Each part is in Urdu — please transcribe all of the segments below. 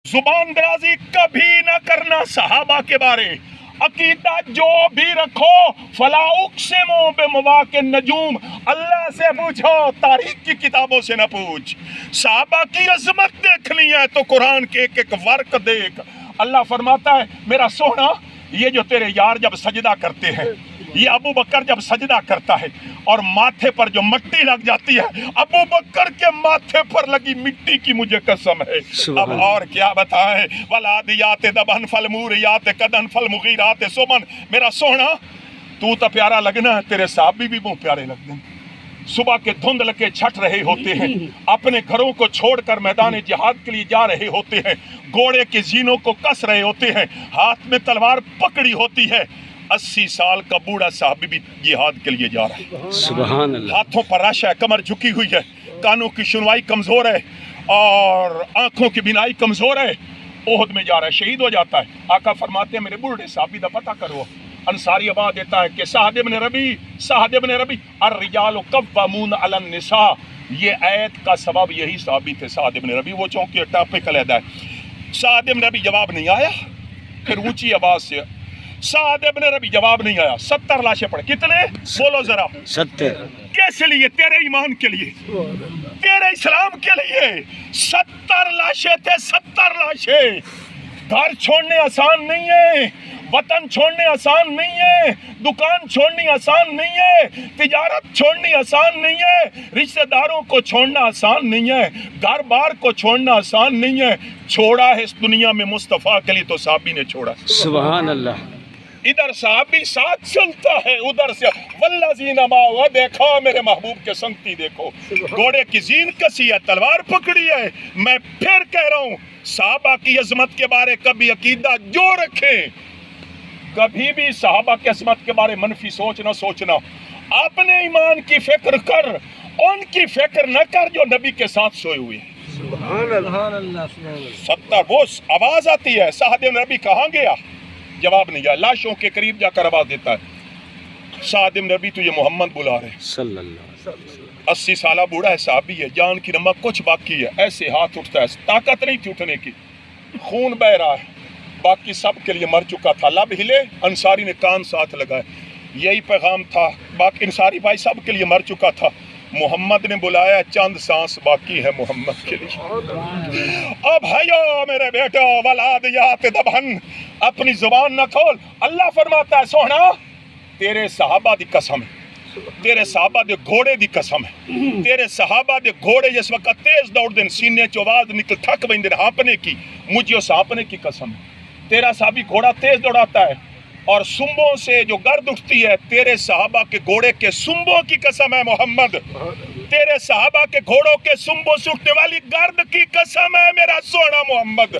زبان درازی کبھی نہ کرنا صحابہ کے بارے. عقیدہ جو بھی رکھو فلا اقسم بمواقع النجوم، اللہ سے پوچھو، تاریخ کی کتابوں سے نہ پوچھ. صحابہ کی عظمت دیکھنی ہے تو قرآن کے ایک ایک ورق دیکھ. اللہ فرماتا ہے میرا سونا، یہ جو تیرے یار جب سجدہ کرتے ہیں، یہ ابو بکر جب سجدہ کرتا ہے اور ماتھے پر جو مٹی لگ جاتی ہے، ابو بکر کے ماتھے پر لگی مٹی کی مجھے قسم ہے. اب اور کیا بتائیں؟ والعادیات ضبحا فالموریات قدحا فالمغیرات صبحا. میرا سونا تو پیارا لگنا ہے، تیرے صحابی بھی بہت پیارے لگتے ہیں. صبح کے دھندل کے چھٹ رہے ہوتے ہیں، اپنے گھروں کو چھوڑ کر میدان جہاد کے لیے جا رہے ہوتے ہیں، گھوڑے کے زینوں کو کس رہے ہوتے ہیں، ہاتھ میں تلوار پکڑی ہوتی ہے. 80 سال کا بوڑھا صحابی بھی جہاد کے لیے جا رہا ہے. سبحان اللہ. ہاتھوں پر رش ہے، کمر جھکی ہوئی ہے، کانوں کی سنوائی کمزور ہے اور آنکھوں کی بینائی کمزور ہے. احد میں جا رہا ہے، شہید ہو جاتا ہے. آقا فرماتے ہیں میرے بوڑھے صحابی دا پتہ کرو. انصاری آواز دیتا ہے کہ سعد بن ربی الرجال قوامون علی النساء. یہ آیت کا سبب یہی صحابی تھے سعد بن ربی. وہ چونکہ ٹاپک علیحدہ ہے. سعد بن ربی جواب نہیں آیا. پھر اونچی آواز سے سعد بن ربی جواب نہیں آیا. 70 لاشیں پڑے. کتنے؟ بولو ذرا. 70. کیسے لیے؟ تیرے ایمان کے لیے، تیرے اسلام کے لیے. 70 لاشیں تھے، 70 لاشیں. گھر چھوڑنے آسان نہیں ہے، وطن چھوڑنے آسان نہیں ہے، دکان چھوڑنی آسان نہیں ہے، تجارت چھوڑنی آسان نہیں ہے، رشتہ داروں کو چھوڑنا آسان نہیں ہے، گھر بار کو چھوڑنا آسان نہیں ہے. چھوڑا ہے اس دنیا میں مصطفیٰ کے لیے تو صحابی نے چھوڑا. سبحان اللہ. ادھر صحابی ساتھ چلتا ہے، ادھر سے والذین معہ. دیکھو میرے محبوب کے سنگتی دیکھو، گھوڑے کی زین کسی ہے، تلوار پکڑی ہے. میں پھر کہہ رہا ہوں صحابہ کی عظمت کے بارے کبھی عقیدہ جو رکھیں، کبھی بھی صحابہ کی عظمت کے بارے منفی سوچ نہ سوچنا. اپنے ایمان کی فکر کر، ان کی فکر نہ کر جو نبی کے ساتھ سوئے ہوئے ہیں. سبحان اللہ. 70 وہ آواز آتی ہے سعد بن ربی کہاں گیا؟ جواب نہیں گیا. لاشوں کے قریب جا کر آواز دیتا ہے سعد بن ربی تو یہ محمد بلا رہے. صلی اللہ. 80 سالہ بوڑھا ہے، صحابی ہے، جان کی نمک کچھ باقی ہے. ایسے ہاتھ اٹھتا ہے، طاقت نہیں تھی اٹھنے کی، خون بہ رہا ہے. باقی سب کے لیے مر چکا تھا. لب ہلے، انصاری نے کان ساتھ لگائے. یہی پیغام تھا. باقی انصاری بھائی سب کے لیے مر چکا تھا. محمد نے بلایا، چند سانس باقی ہے محمد کے لیے. اب بھائیو میرے بیٹو والعادیات ضبحا، اپنی زبان نہ کھول. اللہ فرماتا ہے سونا تیرے صحابہ دی قسم ہے، تیرے صحابہ دے گھوڑے دی قسم ہے. تیرے صحابہ دے گھوڑے جس وقت تیز دوڑ دیں، سینے چ آواز نکل تھک بندے ہانپنے کی، مجھے اس ہانپنے کی قسم ہے. تیرا صحابی گھوڑا تیز دوڑاتا ہے اور سنبوں سے جو گرد اٹھتی ہے، تیرے صحابہ کے گھوڑے کے سنبوں کی قسم ہے محمد. تیرے صحابہ کے گھوڑوں کے سنبوں سے اٹھنے والی گرد کی قسم ہے میرا سونا محمد.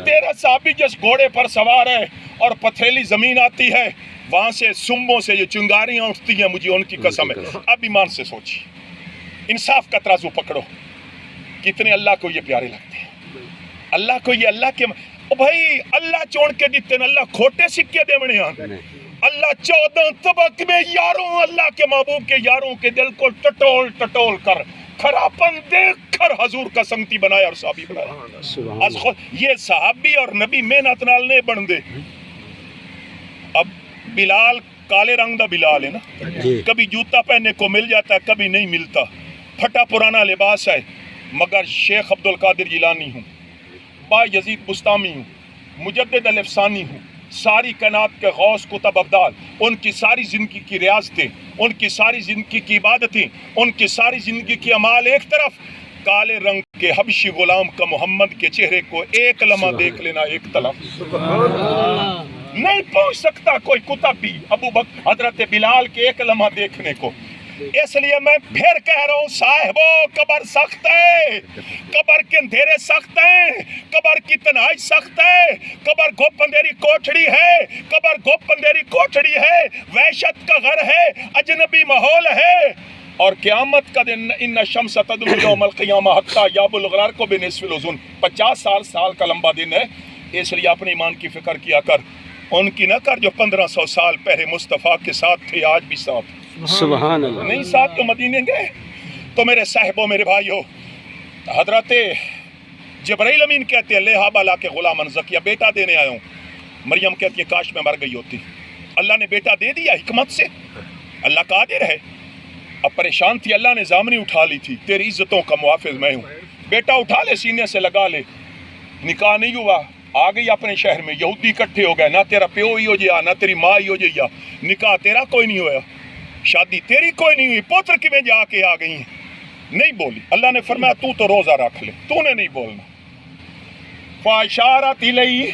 تیرا صحابی جس گھوڑے پر سوار ہے اور پتھریلی زمین آتی ہے، وہاں سے سنبوں سے جو چنگاریاں اٹھتی ہیں، مجھے ان کی قسم ہے. اب ایمان سے سوچی، انصاف کا ترازو پکڑو، کتنے اللہ کو یہ پیارے لگتے ہیں. اللہ کو یہ اللہ کے بھائی اللہ چون کے دیتے ہیں، اللہ کھوٹے سکے دے بنے ہیں. اللہ 14 طبق میں یاروں، اللہ کے محبوب کے یاروں کے دل کو ٹٹول ٹٹول کر کھراپن دیکھ کر حضور کا سنگتی بنایا اور صحابی بنایا. یہ صحابی اور نبی محنت نال نہیں بن دے. اب بلال کالے رنگ دا بلال ہے نا، کبھی جوتا پہننے کو مل جاتا ہے، کبھی نہیں ملتا. پھٹا پرانا لباس ہے، مگر شیخ عبدالقادر جیلانی ہوں، با یزید بستامی ہوں، مجدد الافسانی ہوں، ساری کائنات کے غوث کتب ابدال. ان کی ساری زندگی کی ریاضتیں، ان کی ساری زندگی کی عبادتیں، ان کی ساری زندگی کی اعمال ایک طرف، کالے رنگ کے حبشی غلام کا محمد کے چہرے کو ایک لمحہ دیکھ لینا ایک طرف. نہیں پہنچ سکتا کوئی کتب بھی ابو بکر حضرت بلال کے ایک لمحہ دیکھنے کو. اس لیے میں پھر کہہ رہا ہوں صاحبو، قبر سخت ہے، قبر کے اندھیرے سخت ہیں، قبر کی تنہائی سخت ہے، قبر گھپ اندھیری کوٹھڑی ہے، قبر گھپ اندھیری کوٹھڑی ہے، وحشت کا گھر ہے، اجنبی ماحول ہے. اور قیامت کا دن ان الشمس تدنو یوم القیامہ حتی یابلغ الغرق بنصف الاذن. 50 سال کا لمبا دن ہے. اس لیے اپنے ایمان کی فکر کیا کر، ان کی نہ کر جو 1500 سال پہلے مصطفیٰ کے ساتھ تھے، آج بھی ساتھ. سبحان اللہ. نہیں ساتھ تو مدینے گئے. تو میرے صاحبوں، میرے بھائیوں، حضرت جبرائیل امین کہتے ہیں لے ہابا لا کے غلامن زکیہ بیٹا دینے آیا ہوں. مریم کہتی ہے کاش میں مر گئی ہوتی. اللہ نے بیٹا دے دیا حکمت سے. اللہ قادر ہے. اب پریشان تھی, اللہ نے زامنی اٹھا لی تھی, تیری عزتوں کا محافظ میں ہوں, بیٹا اٹھا لے سینے سے لگا لے. نکاح نہیں ہوا, آ گئی اپنے شہر میں, یہودی اکٹھے ہو گئے, نہ تیرا پیو ہی ہو جیا نہ تیری ماں ہی ہو جیا, نکاح تیرا کوئی نہیں ہوا, شادی تیری کوئی نہیں ہوئی, پوتر کی میں جا کے آ گئی ہیں. نہیں بولی. اللہ نے فرمایا تو روزہ رکھ لے, تو نے نہیں بولنا. فاشارت الیہ,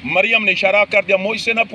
مریم نے اشارہ کر دیا, مجھ سے نہ پوچھ.